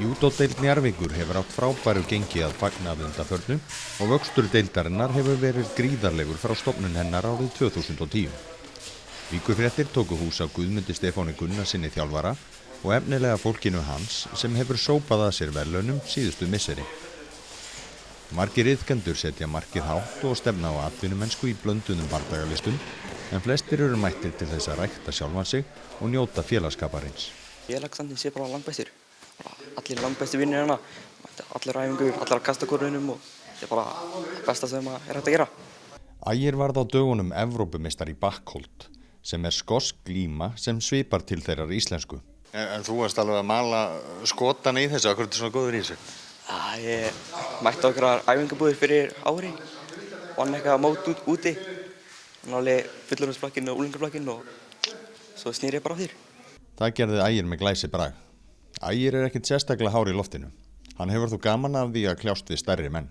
Júdódeild Njarðvíkur hefur átt frábæru gengi að fagna að undanförnu og vöxtur deildarinnar hefur verið gríðarlegur frá stofnun hennar árið 2010. Víkurfréttir tóku hús á Guðmundi Stefáni Gunnarsinni þjálfara og efnilega fólkinu hans sem hefur sópað að sér verðlaunum síðustu misseri. Margir iðkendur setja markið hátt og stefna á atvinnumennsku í blönduðum bardagalistum, en flestir eru mættir til þess að rækta sjálfan sig og njóta félagsskaparins. Félagsandinn sé bara langbestur. Allir langbestu vinnir hérna, allir æfingur, allir að kasta korunum og það er bara besta sem er hægt að gera. Ægir varð á dögunum Evrópumeistari í Backholt, sem er skosk glíma sem svipar til þeirrar íslensku. En þú varst alveg að mala skotana í þessu, af hverju ertu svona góður í þessu? Ég mætti okkar æfingabúðir fyrir ári, vann eitthvað mót úti, alveg fullorðinsflokkinn og úlingaflokkinn og svo snýr ég bara á þér. Það gerði Ægir með glæsi brag. Ægir er ekkert sérstaklega hár í loftinu. Hann hefur þó gaman af því að kljást við stærri menn.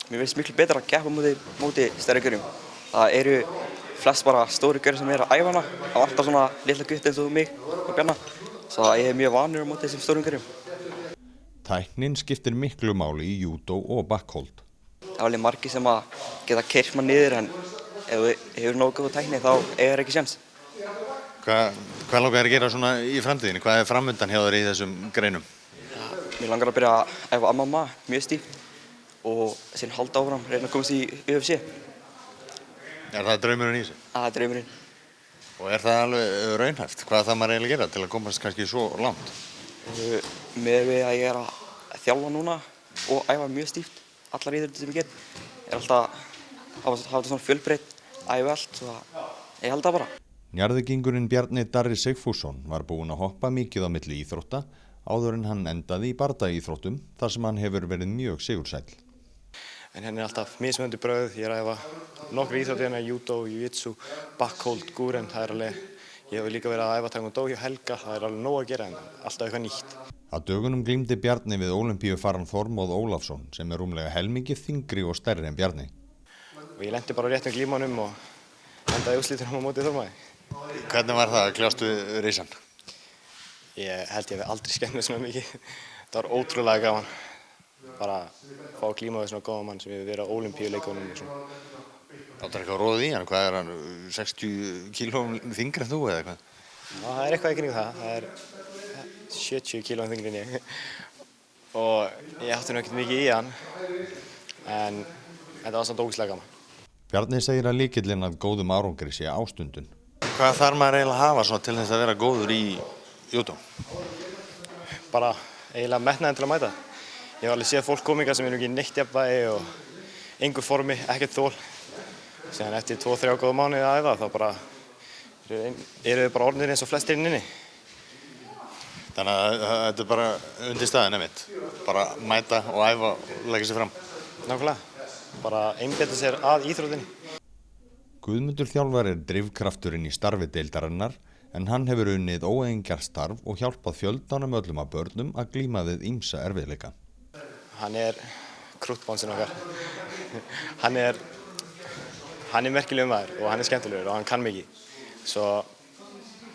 Mér finnst miklu betra að keppa móti stærri gaurum. Það eru flest bara stóri gaurar sem eru að æfa hana, og alltaf svona litla gutti eins og mig og Bjarna. Svo ég er mjög vanur á móti þessum stórum gaurum. Tæknin skiptir miklu máli í júdó og Backholt. Það er alveg margir sem að geta keyrt mann niður, en ef þú hefur nógu góða tækni þá er ekki séns. Hvað langar þér að gera svona í framtíðinni? Hvað er framundan hjá þér í þessum greinum? Mér langar að byrja að æfa MMA mjög stíft og síðan halda áfram, reyna að komast í UFC. Er það draumurinn í þessu? Það er draumurinn. Og er það alveg raunhæft? Hvað þarf maður eiginlega að gera til að komast kannski svo langt? Með við að ég er að þjálfa núna og æfa mjög stíft, allar íþróttir sem ég get, er alltaf að hafa þetta svona fjölbreytt, æfa allt, svo ég held það bara. Njarðvíkingurinn Bjarni Darri Sigfússon var búinn að hoppa mikið á milli íþrótta áður en hann endaði í bardaíþróttum þar sem hann hefur verið mjög sigursæll. En henni er alltaf mismunandi brauð. Ég er að æfa nokkrar íþróttir hérna, júdó, jiu-jitsu, Backholt, gúren, það er alveg, ég hefur líka verið að æfa taekwondo hjá Helga, það er alveg nóg að gera en alltaf eitthvað nýtt. Á dögunum glímdi Bjarni við ólympíufarann Þormóð Ólafsson sem er rúmlega helmingi þyngri og stærri en Bjarni. Og ég lenti bara á réttum glímunum og endaði úrslitunum á móti Þormóði. Hvernig var það að kljást við risann? Ég held ég hef aldrei skemmt mig svona mikið. Það var ótrúlega gaman. Bara fá að glíma við svona góðan mann sem hefur verið á ólympíuleikunum og svona. Áttu eitthvað roðið í hann? Hvað er hann, 60 kílóum þyngri en þú eða eitthvað? Já, það er eitthvað í kringum það. Það er 70 kílóum þyngri en ég. Og ég átti nú ekkert mikið í hann, en þetta var samt ógeðslega gaman. Bjarni segir að lykillinn að góðum árangri sé ástundun. Hvað þarf maður eiginlega að hafa svona til þess að vera góður í júdó? Bara eiginlega metnaðinn til að mæta. Ég hef alveg séð fólk kominga sem eru ekki neitt jafnvægi og engu formi, ekkert þol. Síðan eftir 2-3 góða mánuði að æfa þá bara eru þau bara orðnir eins og flestir inni. Þannig að þetta er bara undir staðinn einmitt. Bara mæta og æfa og leggja sig fram. Nákvæmlega. Bara einbeita sér að íþróttinni. Guðmundur þjálfar er drifkrafturinn í starfi deildarinnar en hann hefur unnið óeigingjarnt starf og hjálpað fjöldanum öllum af börnum að glíma við ýmsa erfiðleika. Hann er krúttbánsinn okkar. Hann er merkilegur maður og hann er skemmtilegur og hann kann mikið. Svo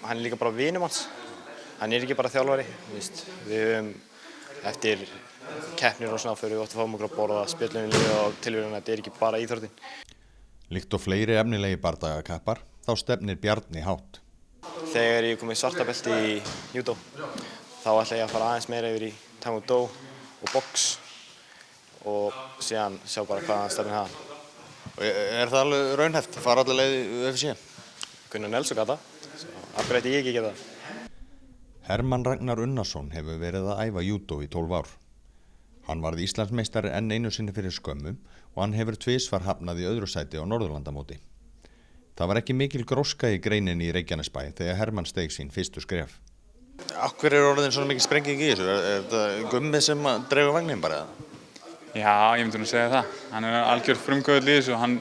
hann er líka bara vinur manns. Hann er ekki bara þjálfari. Við höfum eftir keppnir og svona fyrir við ótt að fáum okkur að borða spjöllunni líka og tilvíðan að þetta er ekki bara íþróttin. Líkt og fleiri efnilegi bardagakappar, þá stefnir Bjarni hátt. Þegar ég kom í svarta belti í júdó, þá ætla ég að fara aðeins meira yfir í taekwondo og box og síðan sjá bara hvað hann stefnir hafa. Og er það alveg raunhæft? Fara alla leið í UFC? Gunnar Nelson gata, af hverju ætti ég ekki geta það? Hermann Ragnar Unnarsson hefur verið að æfa júdó í 12 ár. Hann varð Íslandsmeistari enn einu sinni fyrir skömmu og hann hefur tvisvar hafnað í öðru sæti á Norðurlandamóti. Það var ekki mikil gróska í greininni í Reykjanesbæ þegar Hermann steig sín fyrstu skref. Af hverju er orðin svona mikil sprenging í þessu? Er þetta Gummi sem dregur vagninn bara? Já, ég myndi nú segja það. Hann er algjör frumkvöðull í þessu og hann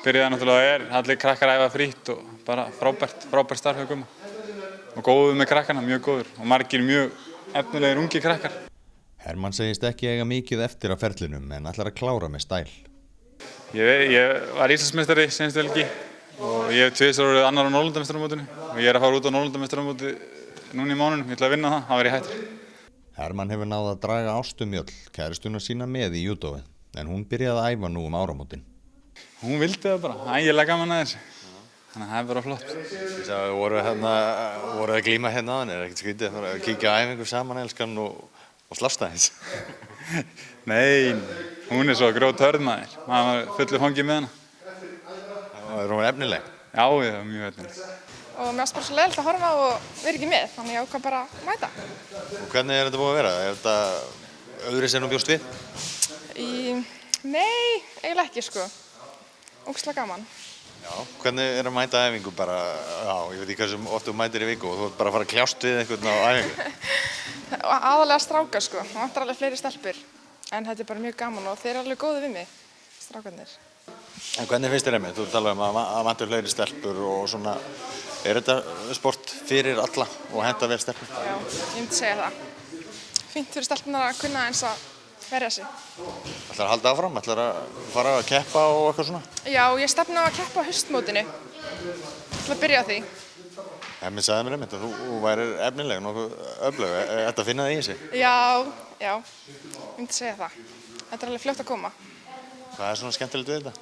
byrjaði náttúrulega allir krakkar að æfa frítt og bara frábært starf hjá Gumma. Og góður með krakkana, mjög góður og margir mjög efnilegir ungi krakkar. Hermann segist ekki eiga mikið eftir af ferlinum en ætlar að klára með stæl. Ég var Íslandsmeistari seinustu helgi og ég hef tvisvar orðið annar á Norðurlandameistaramótinu og ég er að fara út á Norðurlandameistaramóti núna í mánuðinum. Ég ætla að vinna það, þá verð ég hættur. Hermann hefur náð að draga Ástu Mjöll, kæristuna sína, með í júdóið, en hún byrjaði að æfa nú áramótin. Hún vildi það bara, ægilega gaman að þessu. Þannig að það er bara flott. Þess að voru að glíma hérna áðan, ekkert skrítið að kíkja á æfingu saman, elskan, og slafst aðeins? Nei, hún er svo grjóthörð maður. Maður var fullur hangið með hana. Er hún efnileg? Já, ég var mjög efnileg. Og mér varst bara svo leiðilegt að horfa og vera ekki með, þannig ég ákvað bara að mæta. Og hvernig þetta búið að vera? Er þetta öðru sem þú bjóst við? Nei, eiginlega ekki sko. Ógeðslega gaman. Já, hvernig að mæta æfingu bara, ég veit ekki hversu oft þú mætir í viku og þú ert bara að fara að kljást við einhvern á æfingu? Aðalega stráka sko, það vantar alveg fleiri stelpur. En þetta er bara mjög gaman og þeir eru alveg góðir við mig, strákarnir. En hvernig finnst þér einmitt? Þú talaði að vantar fleiri stelpur og svona, er þetta sport fyrir alla og henta vel stelpur? Já, ég myndi segja það. Fínt fyrir stelpunar að kunna eins að verja sig. Ætlar að halda áfram? Ætlar að fara að keppa og eitthvað svona? Já, ég stefni á að keppa á haustmótinu. Ætla að byrja á því. Hemmi sagði mér einmitt að þú værir efnileg, nokkuð öflug. Ertu að finna það í þessu? Já, ég myndi segja það. Þetta er alveg fljótt að koma. Hvað er svona skemmtilegt við þetta?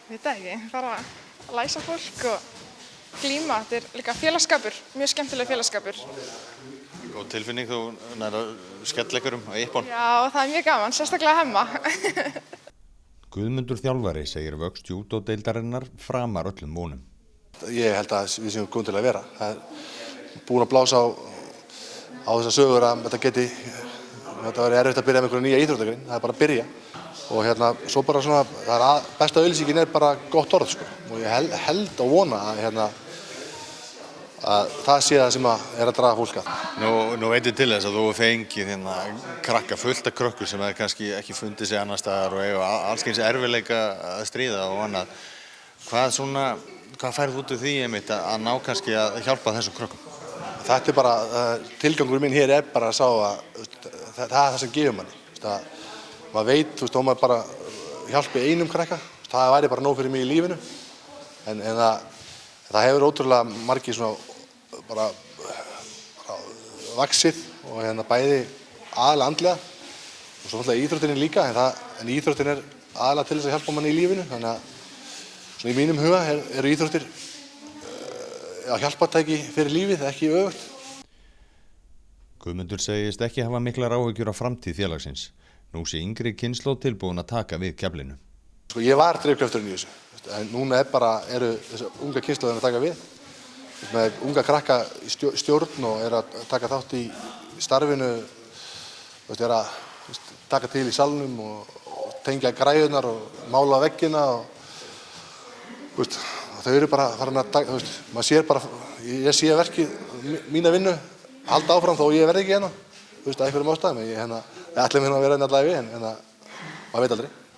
Ég veit það ekki, bara að læsa fólk og glíma. Þetta er líka félagsskapur, mjög skemmtileg félagsskapur. Góð tilfinning, þú nær að skella einhverjum á ippon. Já, það er mjög gaman, sérstaklega Hemma. Guðmundur þjálfari segir vöxt júdódeildarinnar framar öllum vonum. Ég held að við séum góðum til að vera. Það er búin að blása á þessar sögur að þetta verði erfitt að byrja með einhverja nýja íþróttagrein. Það er bara að byrja. Og svo bara svona, besta auglýsingin er bara gott orð sko. Og ég held og vona að það sé það sem er að draga fólk að. Nú veitir til þess að þú fengið krakka fullt af krökkur sem hefur kannski ekki fundið sig annar staðar og eiga alls kyns erfiðleika að stríða og annað. Hvað færðu út úr því einmitt að ná kannski að hjálpa þessum krökkum? Þetta er bara, tilgangur minn hér er bara að sá að það er það sem gefur manni. Maður veit, þó maður bara hjálpi einum krakka, það væri bara nóg fyrir mig í lífinu. En það hefur ótrúlega margir bara vaxið og bæði aðalega andlega og svo náttúrulega íþróttin líka, en íþróttin er aðalega til þess að hjálpa manni í lífinu. Þannig að svona í mínum huga eru íþróttir hjálpartæki fyrir lífið, ekki öfugt. Guðmundur segist ekki hafa miklar áhyggjur af framtíð félagsins. Nú sé yngri kynslóð tilbúin að taka við keflinu. Ég var drifkrafturinn í þessu, en núna eru þessi unga kynslóðin að taka við. Með unga krakka í stjórn og er að taka þátt í starfinu, er að taka til í salnum og tengja græjurnar og mála veggina. Þau eru bara farin að, maður sér bara, ég sé verkið, mína vinnu, halda áfram þó ég verði ekki hérna, af einhverjum ástæðum. Ég ætla mér að vera hérna allavega við, en maður veit aldrei.